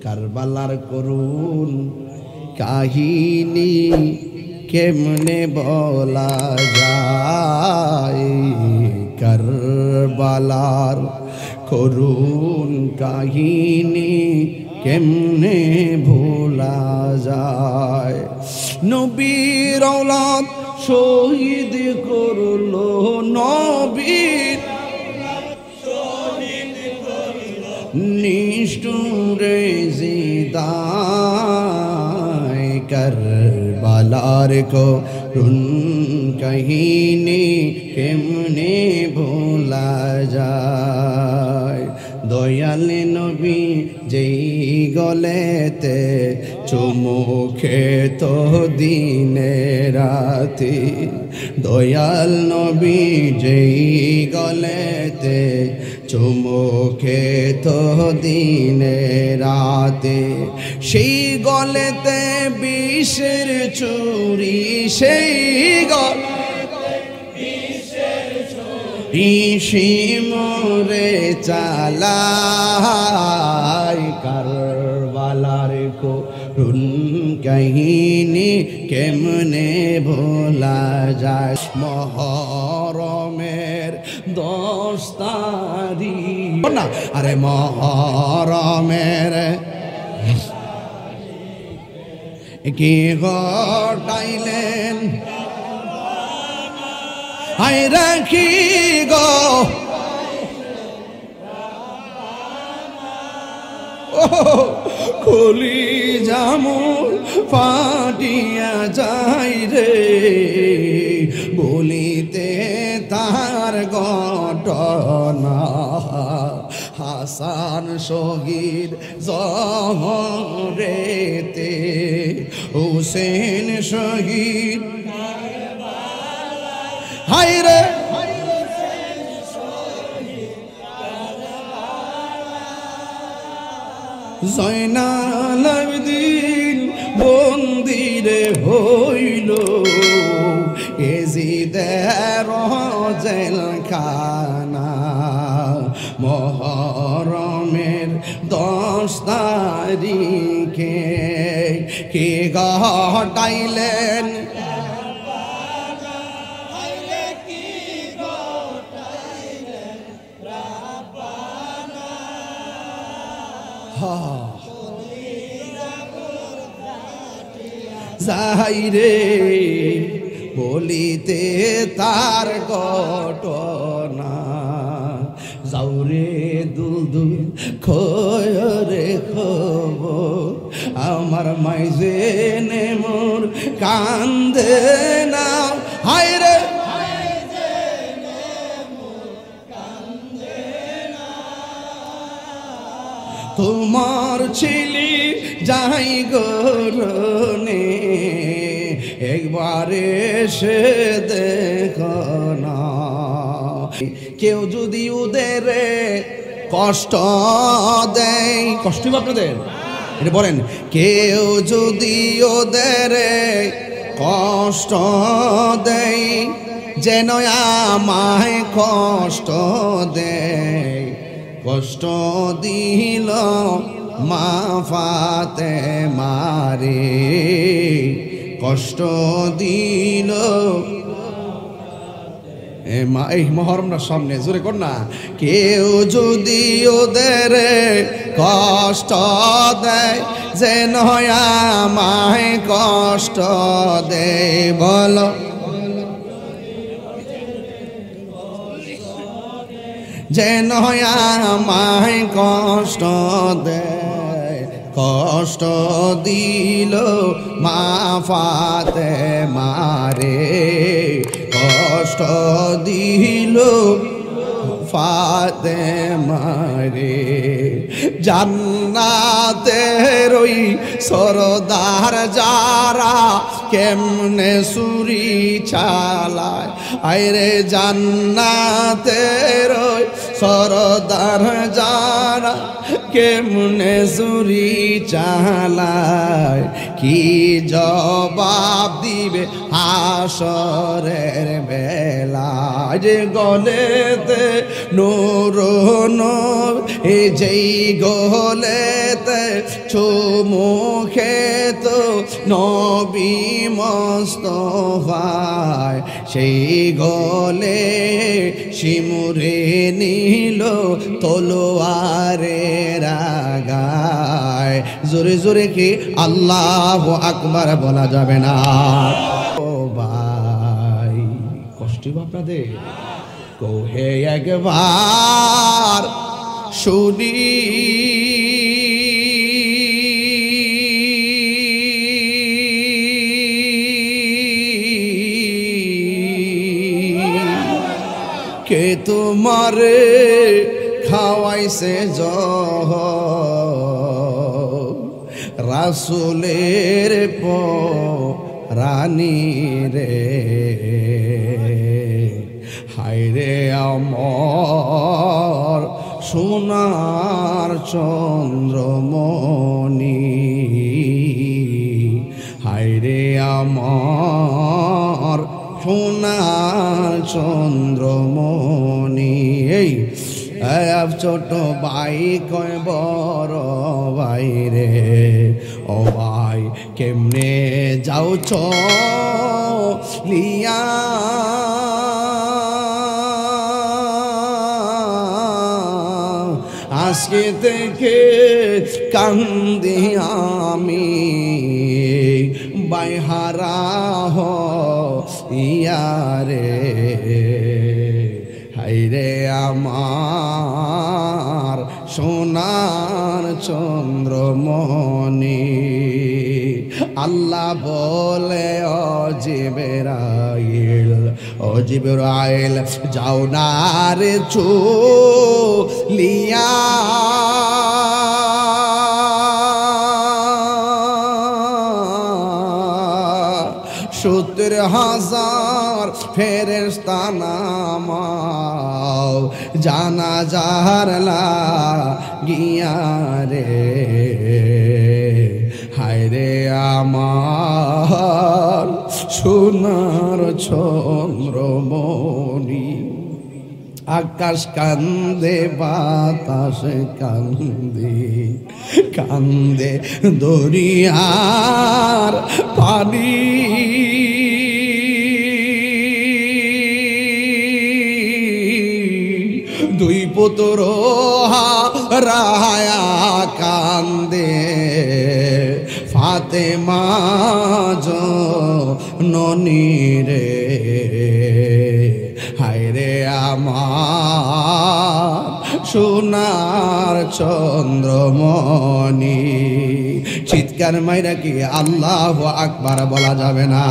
কারবালার করুন কাহিনী কেমনে বলা যায়, কারবালার করুন কাহিনী কেমনে ভোলা যায়। নবীর औलाद শহীদ করলো, নবীর নিষ্ঠুরে জিদায়, কারবালার করুন কাহিনী কেমনে ভোলা যায়। দয়াল নবী যেই গলেতে চুমু খেত দিনে রাতে, দয়াল নবী যেই গলেতে চুমু খেত দিনে রাতে, সেই গলেতে বিষের চুরি, সেই ইসিমরে চালাই, কারবালার করুন কাহিনী কেমনে ভোলা যায়। মহরমের 10 তারিখ না, আরে মহরমের কি ঘটাইলেন আই রাখি গো, খুলি জামুন ফাটিয়া যাই রে, বলিতে তার ঘটনা। হাসান শহীদ জহরেতে, হুসেন শহীদ হাই রে, জয়নাল আবেদিন বন্দিরে হইল, এজিদের জেলখানা। মহরমের 10 তারিখে কে ঘটাইলেন যাই রে, বলিতে তার ঘটনা। যাওরে দুলদুল খয়রে খবর, আমার মাইজে নে মোর কান্দে না, হায় রে তোমার ছিলি যাই গরনে, একবার এসে দেখো না। কেউ যদি ওদের কষ্ট দেয়, কষ্ট আপনাদের এটা বলেন, কেউ যদি ওদের কষ্ট দেয়, যেন আমায় কষ্ট দেয়, কষ্ট দিল মা ফাতেমারে, কষ্ট দিল মা। এই মহরমটার সামনে জোরে কর না, কেউ যদি ওদের কষ্ট দেয়, যেন আমায় কষ্ট দেয়, বলো যেন আমায় কষ্ট দেয়, কষ্ট দিল মা ফাতেমারে, কষ্ট দিল ফাতেমারে। জান্নাতের ওই সরদার যারা কেমনে ছুরি চালায়, আইরে জান্নাতের ওই সরদার যারা কেমনে ছুরি চালায়, কি জবাব দিবে হাসরের বেলায়। যে গলেতে নূর নূর, এই যেই গলেতে চুমুখে তো নবী মুস্তাফায় সেই গলে শিমুরে নীল তলোয়ারের আগায়। জোরে জোরে কি আল্লাহু আকবার বলা যাবে না? ও ভাই, কষ্ট আপনাদের কোহে একবার শুনি কে তোমারে খাওয়াইছে রাসূলের রানী রে। হায়রে আমার সোনার চন্দ্রমণি, হায়রে আমার সোনার চন্দ্রমণি। এই ছোট ভাই কয় বড় ভাই রে, ও ভাই কেমনে যাও চলিয়া আজকে থেকে কান্দি আমি বাইহারা ইয়ারে। হায়রে আমার সোনার চন্দ্রমণি। আল্লাহ বলে ও জিবরাইল, ও জিবরাইল যাও না রে চলিয়া হাজার ফেরেশতা নামাও জানাজার লাগিয়া রে। হায়রে আমার সোনার চন্দ্রমণি। আকাশ কান্দে বাতাস কান্দে, কান্দে দরিয়ার পানি। দুই পুত্র হারায়া কান্দে ফাতেমা জননী রে। হায়রে আমার সোনার চন্দ্রমণি। চিৎকার মাইরা কি আল্লাহু আকবার বলা যাবে না?